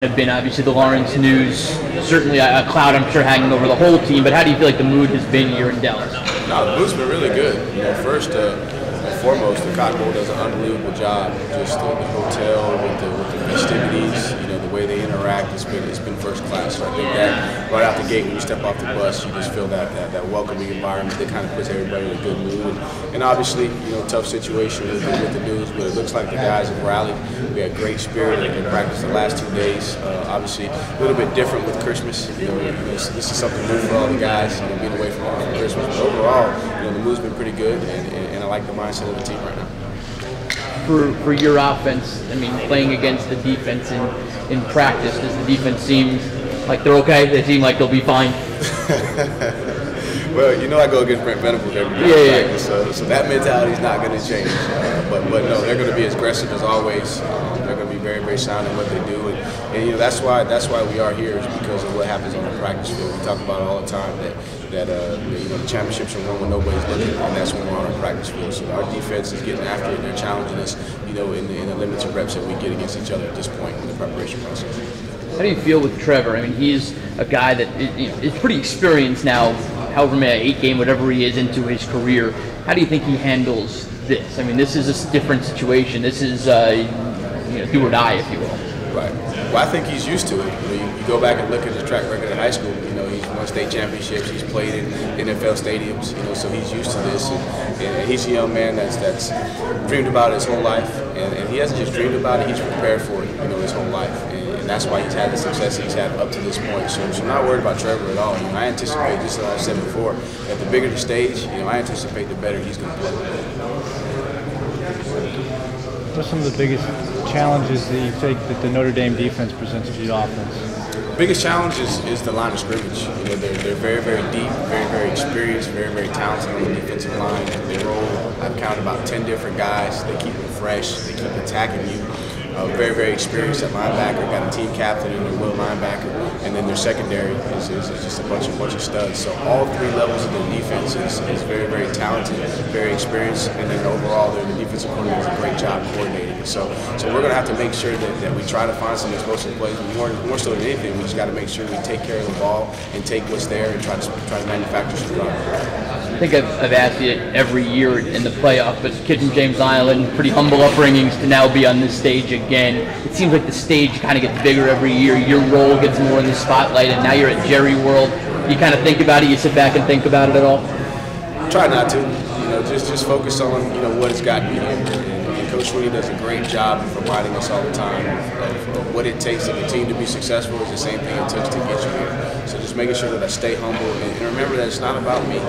Have been obviously the Lawrence news, certainly a cloud I'm sure hanging over the whole team, but how do you feel like the mood has been here in Dallas? No, the mood's been really good. First and foremost, the Cotton Bowl does an unbelievable job. Just the hotel with the festivities, the way they interact, it's been first class. So I think that right out the gate when you step off the bus, you just feel that welcoming environment that kind of puts everybody in a good mood. And obviously, tough situation with the news, but it looks like the guys have rallied. We had great spirit in practice the last 2 days. Obviously, a little bit different with Christmas. This is something new for all the guys, being away from home for Christmas. But overall, the mood's been pretty good, and I like the mindset of the team right now. For your offense, playing against the defense in practice, does the defense seem like they're okay? They seem like they'll be fine? Well, I go against Brent Venables every day. Yeah. So that mentality is not going to change. But no, they're going to be as aggressive as always. They're going to be very, very sound in what they do. And that's why we are here, is because of what happens on the practice field. We talk about it all the time that the championships are won when nobody's looking, and that's when we're on our practice field. So our defense is getting after it, and they're challenging us, in the limited reps that we get against each other at this point in the preparation process. How do you feel with Trevor? He's a guy that is pretty experienced now, however many, 8 game, whatever he is into his career. How do you think he handles this? This is a different situation. This is do or die, if you will. Right. Well, I think he's used to it. You go back and look at his track record in high school. He's won state championships. He's played in NFL stadiums. So he's used to this. And he's a young man that's dreamed about it his whole life. And he hasn't just dreamed about it. He's prepared for it. His whole life. And that's why he's had the success he's had up to this point. So I'm not worried about Trevor at all. I anticipate, just as I said before, that the bigger the stage, I anticipate the better he's going to play. What are some of the biggest challenges that you think that the Notre Dame defense presents to your offense? The biggest challenge is the line of scrimmage. They're very, very deep, very, very experienced, very, very talented on the defensive line. They roll, I've counted about 10 different guys. They keep them fresh. They keep attacking you. Very, very experienced at linebacker. Got a team captain and their will linebacker, and then their secondary is just a bunch of studs. So all 3 levels of the defense is very, very talented, very experienced, and then overall the defensive coordinator does a great job coordinating. So we're going to have to make sure that we try to find some explosive plays. More so than anything, we just got to make sure we take care of the ball and take what's there and try to manufacture some drive. I think I've asked you every year in the playoff, but kid from James Island, pretty humble upbringings, to now be on this stage again. It seems like the stage kind of gets bigger every year. Your role gets more in the spotlight, and now you're at Jerry World. You kind of think about it. You sit back and think about it at all. Try not to. Just focus on what it's got to be here. And Coach Sweeney does a great job of reminding us all the time of what it takes to continue to be successful. Is the same thing it takes to get you here. So just making sure that I stay humble and remember that it's not about me.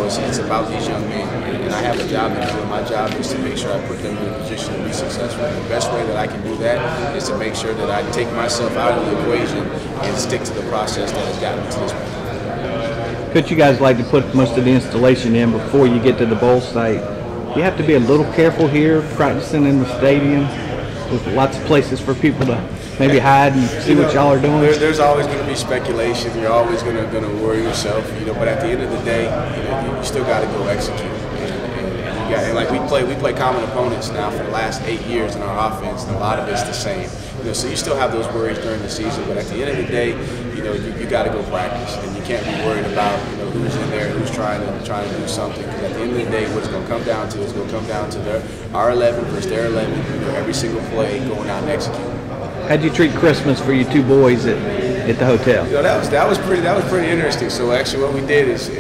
It's about these young men, and I have a job to do. And my job is to make sure I put them in a position to be successful. And the best way that I can do that is to make sure that I take myself out of the equation and stick to the process that has gotten me to this point. Coach, you guys like to put most of the installation in before you get to the bowl site. You have to be a little careful here, practicing in the stadium with lots of places for people to maybe hide and see what y'all are doing. There's always going to be speculation. You're always going to worry yourself, But at the end of the day, you still got to go execute. And like we play common opponents now for the last 8 years in our offense, and a lot of it's the same. So you still have those worries during the season, but at the end of the day, you got to go practice, and you can't be worried about who's in there, who's trying to do something. Because at the end of the day, what it's going to come down to is our 11 versus their 11. Every single play going out and executing. How'd you treat Christmas for your 2 boys at the hotel? That was pretty interesting. So actually, what we did is we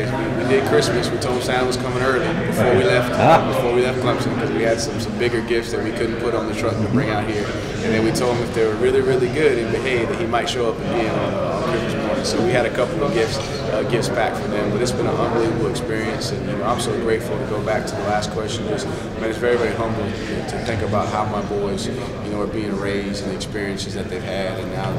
did Christmas. We told them Santa was coming early before we left Clemson, because we had some bigger gifts that we couldn't put on the truck to bring out here. And then we told him if they were really, really good and behaved, that he might show up again on Christmas morning. So we had a couple of gifts packed for them. But it's been an unbelievable experience, and I'm so grateful to go back to the last question. It's very, very humbling to think about how my boys, are being raised and the experiences that they've had. And now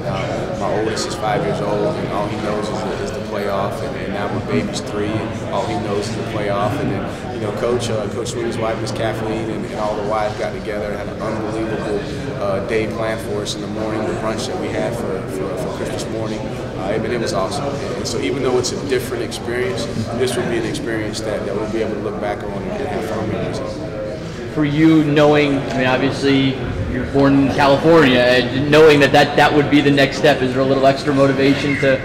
my oldest is 5 years old, and all he knows is the playoff. And now my baby's 3, and all he knows is the playoff. And then Coach Sweeney's wife, Miss Kathleen, and all the wives got together and had an unbelievable day planned for us in the morning. The brunch that we had for Christmas morning, it was awesome. And so even though it's a different experience, this will be an experience that we'll be able to look back on and have fun memories of. For you, knowing, obviously you're born in California, and knowing that would be the next step. Is there a little extra motivation to?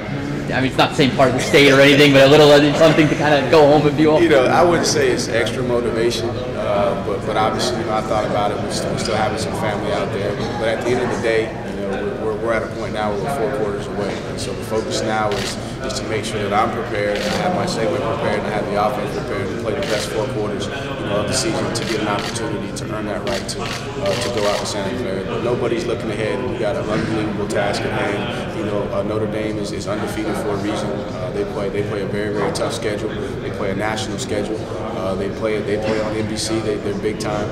I mean, it's not the same part of the state or anything, but a little something to kind of go home with you all. You know, I wouldn't say it's extra motivation, but obviously, you know, I thought about it. We're still having some family out there, but at the end of the day, you know, we're at a point now where we're 4 quarters away, and so the focus now is to make sure that I'm prepared, and have my segment prepared, and have the offense prepared to play the best 4 quarters, you know, of the season to get an opportunity to earn that right to go out to Santa Clara. But nobody's looking ahead. We got an unbelievable task at hand. You know, Notre Dame is undefeated for a reason. They play a very, very tough schedule. They play a national schedule. They play on NBC. They're big time.